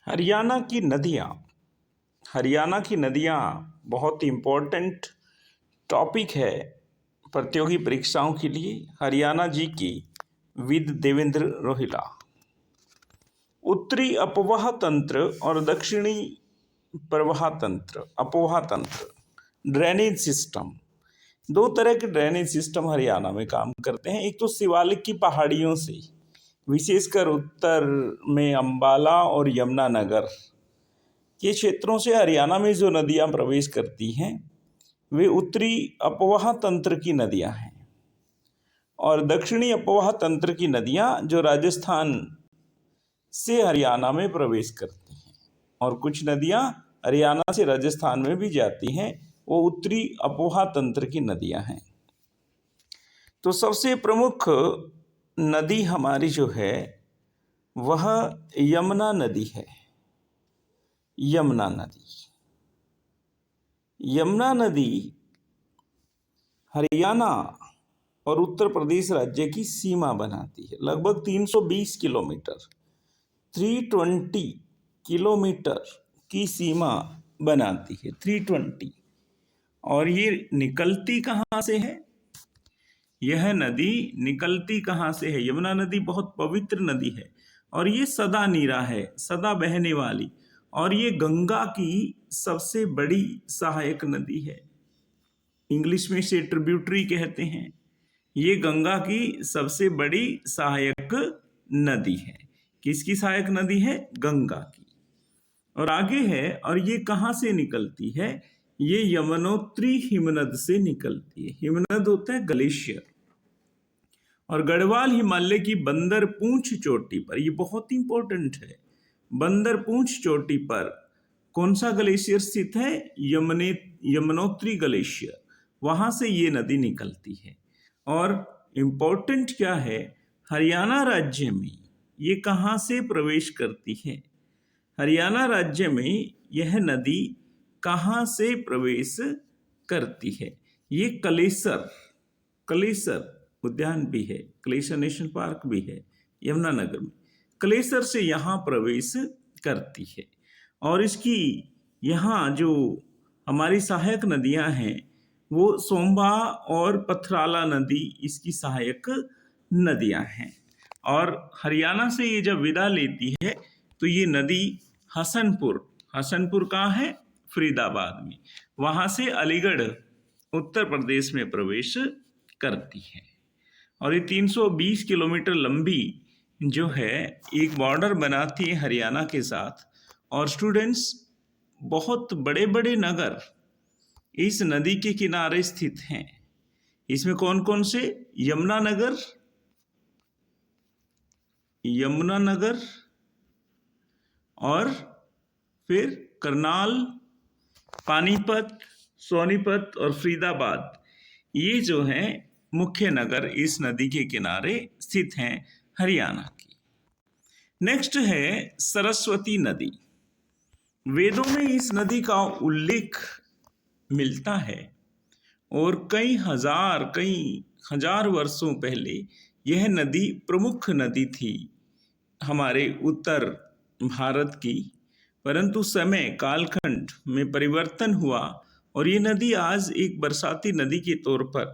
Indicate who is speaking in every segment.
Speaker 1: हरियाणा की नदियाँ। हरियाणा की नदियाँ बहुत इम्पोर्टेंट टॉपिक है प्रतियोगी परीक्षाओं के लिए। हरियाणा जी की विद देवेंद्र रोहिला। उत्तरी अपवाह तंत्र और दक्षिणी प्रवाह तंत्र, अपवाह तंत्र, ड्रेनेज सिस्टम। दो तरह के ड्रेनेज सिस्टम हरियाणा में काम करते हैं। एक तो शिवालिक की पहाड़ियों से, विशेषकर उत्तर में अंबाला और यमुनानगर के क्षेत्रों से हरियाणा में जो नदियां प्रवेश करती हैं वे उत्तरी अपवाह तंत्र की नदियां हैं, और दक्षिणी अपवाह तंत्र की नदियां जो राजस्थान से हरियाणा में प्रवेश करती हैं, और कुछ नदियां हरियाणा से राजस्थान में भी जाती हैं, वो उत्तरी अपवाह तंत्र की नदियां हैं। तो सबसे प्रमुख नदी हमारी जो है वह यमुना नदी है। यमुना नदी, यमुना नदी हरियाणा और उत्तर प्रदेश राज्य की सीमा बनाती है। लगभग 320 किलोमीटर, 320 किलोमीटर की सीमा बनाती है, 320। और ये निकलती कहाँ से है? यह नदी निकलती कहाँ से है? यमुना नदी बहुत पवित्र नदी है और ये सदा नीरा है, सदा बहने वाली, और ये गंगा की सबसे बड़ी सहायक नदी है। इंग्लिश में इसे ट्रिब्यूटरी कहते हैं। ये गंगा की सबसे बड़ी सहायक नदी है। किसकी सहायक नदी है? गंगा की। और आगे है, और ये कहाँ से निकलती है? ये यमुनोत्री हिमनद से निकलती है। हिमनद होता है ग्लेशियर, और गढ़वाल हिमालय की बंदर पूंछ चोटी पर, ये बहुत इंपॉर्टेंट है, बंदर पूंछ चोटी पर कौन सा ग्लेशियर स्थित है? यमुनोत्री ग्लेशियर, वहां से ये नदी निकलती है। और इम्पोर्टेंट क्या है, हरियाणा राज्य में ये कहाँ से प्रवेश करती है? हरियाणा राज्य में यह नदी कहाँ से प्रवेश करती है? ये कलेसर, कलेसर उद्यान भी है, कलेसर नेशनल पार्क भी है यमुनानगर में, कलेसर से यहाँ प्रवेश करती है। और इसकी यहाँ जो हमारी सहायक नदियाँ हैं वो सोम्बा और पथराला नदी इसकी सहायक नदियाँ हैं। और हरियाणा से ये जब विदा लेती है तो ये नदी हसनपुर, हसनपुर कहाँ है? फरीदाबाद में, वहाँ से अलीगढ़ उत्तर प्रदेश में प्रवेश करती है। और ये 320 किलोमीटर लंबी जो है एक बॉर्डर बनाती है हरियाणा के साथ। और स्टूडेंट्स, बहुत बड़े बड़े नगर इस नदी के किनारे स्थित हैं। इसमें कौन कौन से? यमुनानगर, यमुनानगर, और फिर करनाल, पानीपत, सोनीपत और फरीदाबाद, ये जो हैं मुख्य नगर इस नदी के किनारे स्थित हैं हरियाणा की। नेक्स्ट है सरस्वती नदी। वेदों में इस नदी का उल्लेख मिलता है, और कई हजार वर्षों पहले यह नदी प्रमुख नदी थी हमारे उत्तर भारत की, परंतु समय कालखंड में परिवर्तन हुआ और ये नदी आज एक बरसाती नदी के तौर पर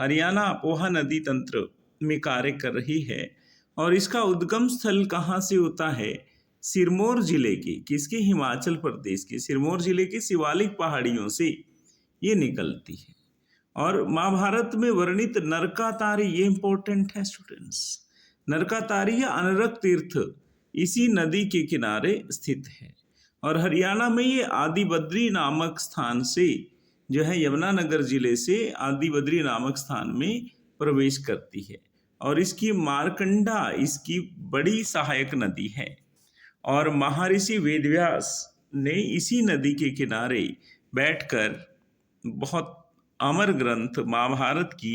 Speaker 1: हरियाणा अपवाह नदी तंत्र में कार्य कर रही है। और इसका उद्गम स्थल कहाँ से होता है? सिरमौर जिले के, किसके? हिमाचल प्रदेश के सिरमौर जिले के शिवालिक पहाड़ियों से ये निकलती है। और महाभारत में वर्णित नरकातारी, ये इंपॉर्टेंट है स्टूडेंट्स, नरकातारी या अनरक तीर्थ इसी नदी के किनारे स्थित है। और हरियाणा में ये आदि बद्री नामक स्थान से जो है यमुनानगर जिले से आदि बद्री नामक स्थान में प्रवेश करती है। और इसकी मारकंडा इसकी बड़ी सहायक नदी है। और महर्षि वेदव्यास ने इसी नदी के किनारे बैठकर बहुत अमर ग्रंथ महाभारत की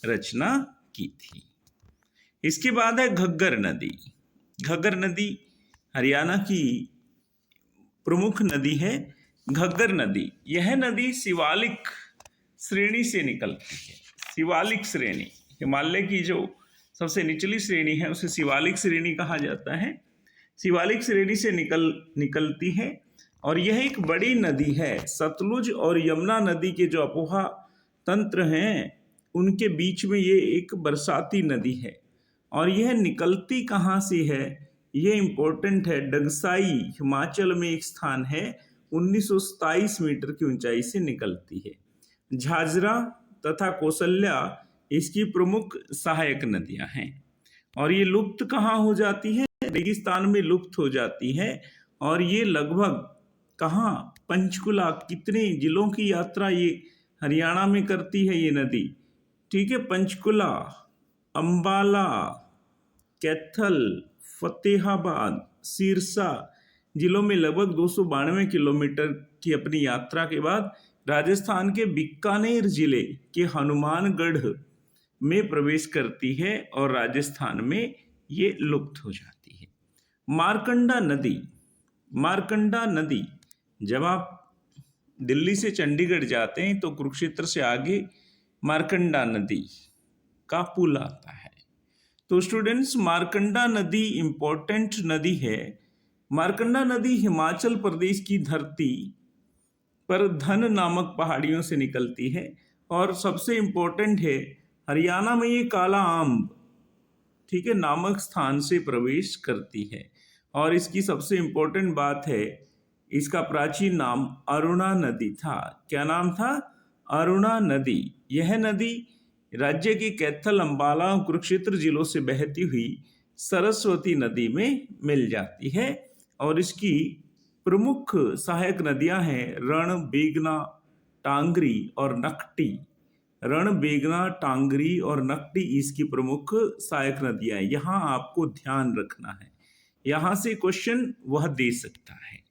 Speaker 1: रचना की थी। इसके बाद है घग्गर नदी। घग्गर नदी हरियाणा की प्रमुख नदी है। घग्गर नदी, यह नदी शिवालिक श्रेणी से निकलती है। शिवालिक श्रेणी, हिमालय की जो सबसे निचली श्रेणी है उसे शिवालिक श्रेणी कहा जाता है। शिवालिक श्रेणी से निकलती है और यह एक बड़ी नदी है। सतलुज और यमुना नदी के जो अपोहा तंत्र हैं उनके बीच में ये एक बरसाती नदी है। और यह निकलती कहाँ से है, ये इम्पोर्टेंट है। डगसाई हिमाचल में एक स्थान है, 1927 मीटर की ऊंचाई से निकलती है। झाझरा तथा कौशल्या इसकी प्रमुख सहायक नदियां हैं। और ये लुप्त कहाँ हो जाती है, रेगिस्तान में लुप्त हो जाती है। और ये लगभग कहाँ, पंचकुला, कितने जिलों की यात्रा ये हरियाणा में करती है ये नदी, ठीक है। पंचकुला, अंबाला, कैथल, फतेहाबाद, सिरसा जिलों में लगभग 292 किलोमीटर की अपनी यात्रा के बाद राजस्थान के बीकानेर जिले के हनुमानगढ़ में प्रवेश करती है और राजस्थान में ये लुप्त हो जाती है। मारकंडा नदी, मारकंडा नदी, जब आप दिल्ली से चंडीगढ़ जाते हैं तो कुरुक्षेत्र से आगे मारकंडा नदी का पुल आता है। तो स्टूडेंट्स, मारकंडा नदी इंपॉर्टेंट नदी है। मारकंडा नदी हिमाचल प्रदेश की धरती पर धन नामक पहाड़ियों से निकलती है। और सबसे इंपॉर्टेंट है, हरियाणा में ये काला आम्ब, ठीक है, नामक स्थान से प्रवेश करती है। और इसकी सबसे इंपॉर्टेंट बात है, इसका प्राचीन नाम अरुणा नदी था। क्या नाम था? अरुणा नदी। यह नदी राज्य के कैथल, अंबाला और कुरुक्षेत्र जिलों से बहती हुई सरस्वती नदी में मिल जाती है। और इसकी प्रमुख सहायक नदियां हैं रण, बेगना, टांगरी और नकटी। रण, बेगना, टांगरी और नकटी इसकी प्रमुख सहायक नदियां हैं। यहाँ आपको ध्यान रखना है, यहाँ से क्वेश्चन वह दे सकता है।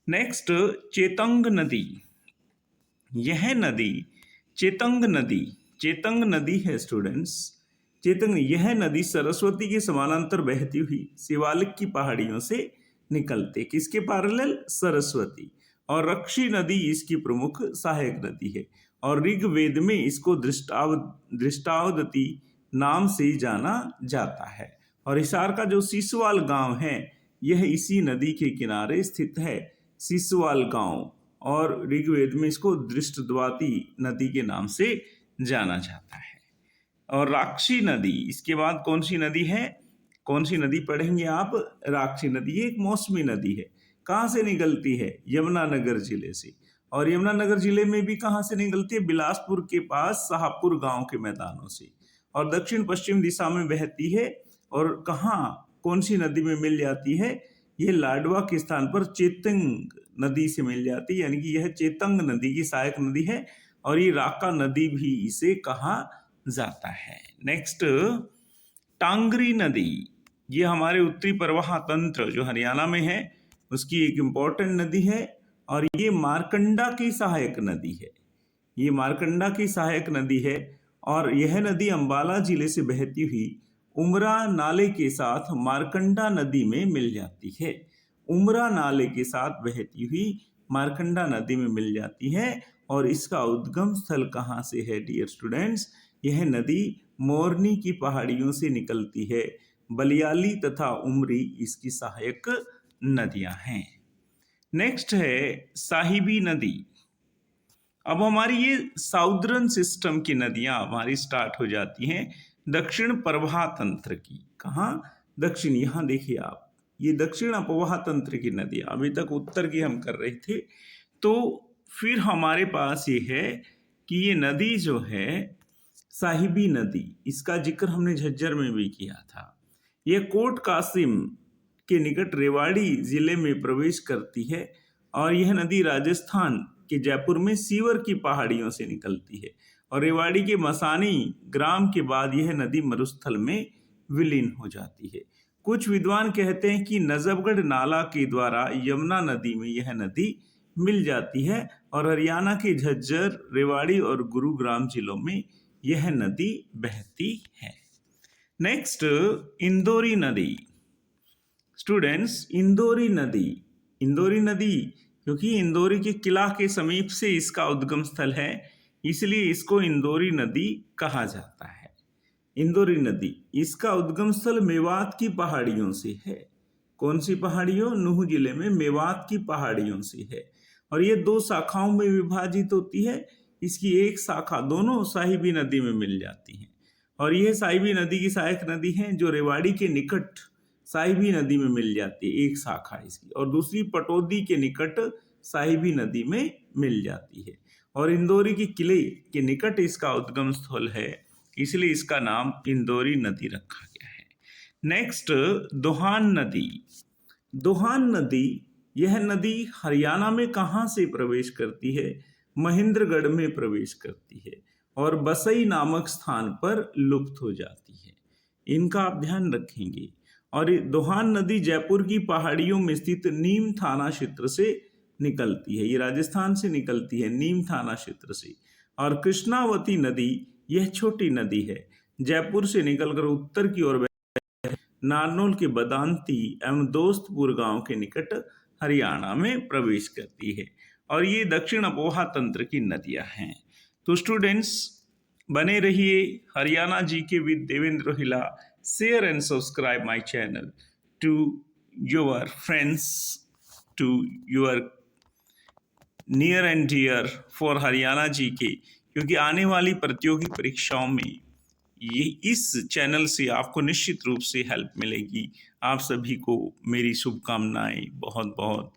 Speaker 1: नेक्स्ट, चेतंग नदी। यह नदी चेतंग नदी, चेतंग नदी है स्टूडेंट्स। चेतंग, यह नदी सरस्वती के समानांतर बहती हुई शिवालिक की पहाड़ियों से निकलते। किसके पैरेलल? सरस्वती। और रक्षी नदी इसकी प्रमुख सहायक नदी है। और ऋग्वेद में इसको दृष्टावती नाम से जाना जाता है। और हिसार का जो सिसवाल गांव है यह इसी नदी के किनारे स्थित है, सिसवाल गांव। और ऋग्वेद में इसको दृष्टद्वाती नदी के नाम से जाना जाता है। और राक्षी नदी, इसके बाद कौन सी नदी है, कौन सी नदी पढ़ेंगे आप? राक्षी नदी। ये एक मौसमी नदी है। कहाँ से निकलती है? यमुनानगर जिले से। और यमुनानगर जिले में भी कहाँ से निकलती है? बिलासपुर के पास शाहपुर गांव के मैदानों से। और दक्षिण पश्चिम दिशा में बहती है। और कहाँ, कौन सी नदी में मिल जाती है? ये लाडवा के स्थान पर चेतंग नदी से मिल जाती है, यानी कि यह चेतंग नदी की सहायक नदी है। और ये राका नदी भी इसे कहा जाता है। नेक्स्ट, टांगरी नदी। ये हमारे उत्तरी प्रवाह तंत्र जो हरियाणा में है उसकी एक इम्पॉर्टेंट नदी है। और ये मारकंडा की सहायक नदी है। ये मारकंडा की सहायक नदी है। और यह नदी अंबाला जिले से बहती हुई उमरा नाले के साथ मारकंडा नदी में मिल जाती है। उमरा नाले के साथ बहती हुई मारकंडा नदी में मिल जाती है। और इसका उद्गम स्थल कहाँ से है डियर स्टूडेंट्स? यह नदी मोरनी की पहाड़ियों से निकलती है। बलियाली तथा उमरी इसकी सहायक नदियां हैं। नेक्स्ट है साहिबी नदी। अब हमारी ये साउदर्न सिस्टम की नदियां हमारी स्टार्ट हो जाती हैं दक्षिण प्रवाह तंत्र की। कहाँ? दक्षिण। यहाँ देखिए आप, ये दक्षिण अपवाह तंत्र की नदियां, अभी तक उत्तर की हम कर रहे थे। तो फिर हमारे पास ये है कि ये नदी जो है साहिबी नदी, इसका जिक्र हमने झज्जर में भी किया था। यह कोट कासिम के निकट रेवाड़ी जिले में प्रवेश करती है। और यह नदी राजस्थान के जयपुर में सीवर की पहाड़ियों से निकलती है। और रेवाड़ी के मसानी ग्राम के बाद यह नदी मरुस्थल में विलीन हो जाती है। कुछ विद्वान कहते हैं कि नजफगढ़ नाला के द्वारा यमुना नदी में यह नदी मिल जाती है। और हरियाणा के झज्जर, रेवाड़ी और गुरुग्राम जिलों में यह नदी बहती है। नेक्स्ट, इंदौरी नदी। स्टूडेंट्स, इंदौरी नदी, इंदौरी नदी क्योंकि इंदौरी के किला के समीप से इसका उद्गम स्थल है, इसलिए इसको इंदौरी नदी कहा जाता है। इंदौरी नदी, इसका उद्गम स्थल मेवात की पहाड़ियों से है। कौन सी पहाड़ियों? नूह जिले में मेवात की पहाड़ियों से है। और ये 2 शाखाओं में विभाजित होती है। इसकी एक शाखा दोनों साहिबी नदी में मिल जाती है, और यह साहिबी नदी की सहायक नदी है जो रेवाड़ी के निकट साहिबी नदी में मिल जाती है, एक शाखा इसकी, और दूसरी पटौदी के निकट साहिबी नदी में मिल जाती है। और इंदौरी के किले के निकट इसका उद्गम स्थल है, इसलिए इसका नाम इंदौरी नदी रखा गया है। नेक्स्ट, दोहान नदी। दोहान नदी, यह नदी हरियाणा में कहाँ से प्रवेश करती है? महेंद्रगढ़ में प्रवेश करती है और बसई नामक स्थान पर लुप्त हो जाती है। इनका आप ध्यान रखेंगे। और ये दोहान नदी जयपुर की पहाड़ियों में स्थित नीम थाना क्षेत्र से निकलती है। ये राजस्थान से निकलती है, नीम थाना क्षेत्र से। और कृष्णावती नदी, यह छोटी नदी है, जयपुर से निकलकर उत्तर की ओर नारनौल के बदांती एवं दोस्तपुर गांव के निकट हरियाणा में प्रवेश करती है। और ये दक्षिण अपोहा तंत्र की नदियां हैं। तो स्टूडेंट्स, बने रहिए Haryana GK with Devendra Rohila. Share and subscribe my channel to your friends, to your near and dear for Haryana GK, क्योंकि आने वाली प्रतियोगी परीक्षाओं में ये इस चैनल से आपको निश्चित रूप से हेल्प मिलेगी। आप सभी को मेरी शुभकामनाएं। बहुत बहुत